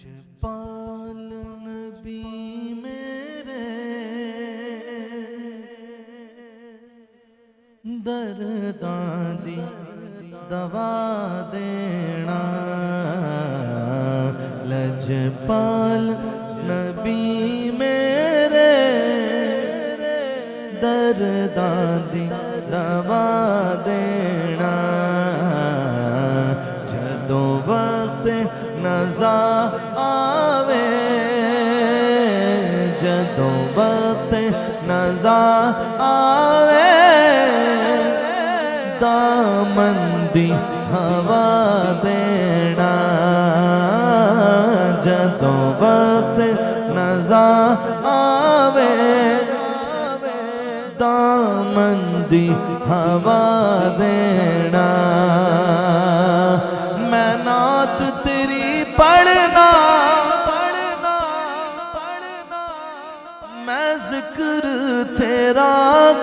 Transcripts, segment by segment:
لجپال نبی میرے درداں دی دوا دینا لجپال نبی میرے درداں دی دوا دینا جدوں وقت نزا آوے جدوں وقت نزا آوے دامن دی ہوا دینا جدوں وقت نزا آوے دامن دی ہوا دینا میں نعت تیری پڑھنا میں ذکر تیرا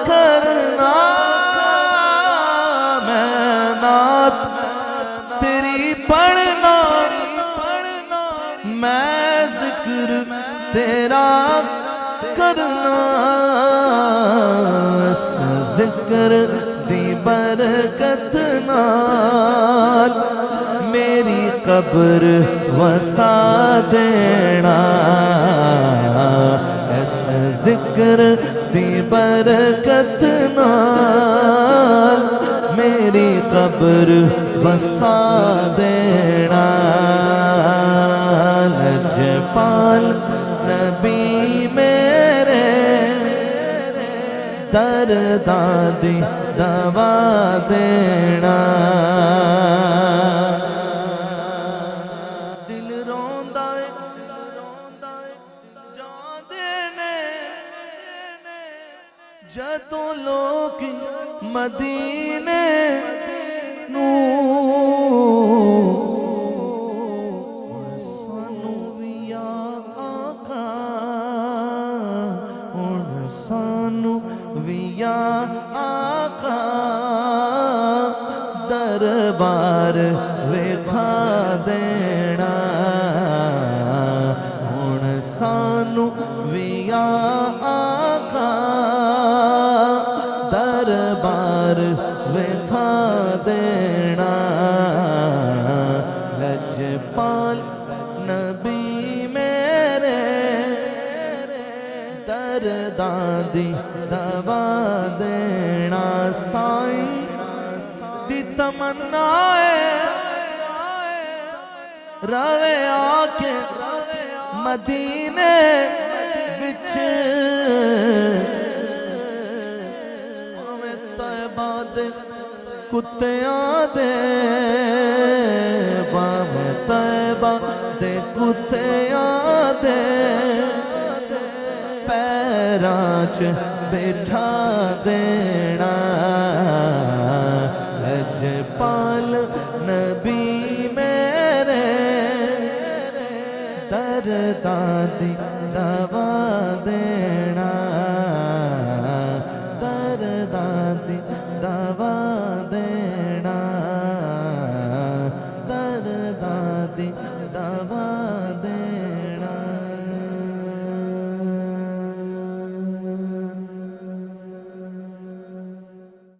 کرنا میں نعت تیری پڑھنا میں ذکر تیرا کرنا اس ذکر دی برکت نال میری قبر وسا دینا اس ذکر دی برکت نال میری قبر وسا دینا لجپال نبی میرے درداں دی دوا دینا دل روندا ہے جان دینے جدوں لوگ مدینے نو سانو وی آقا ہن سانو وی آقا دربار ویکھا دینا ہن سانو وی آقا دربار ویکھا دینا لجپال نبی میرے درداں دی دوا دینا سائیں دی تمنا روے آکے مدینے وچ طیبہ دے کتیاں دے باویں طیبہ دے کتیاں دے پیراں چ بٹھا دینا لجپال نبی میرے درداں دی دوا دے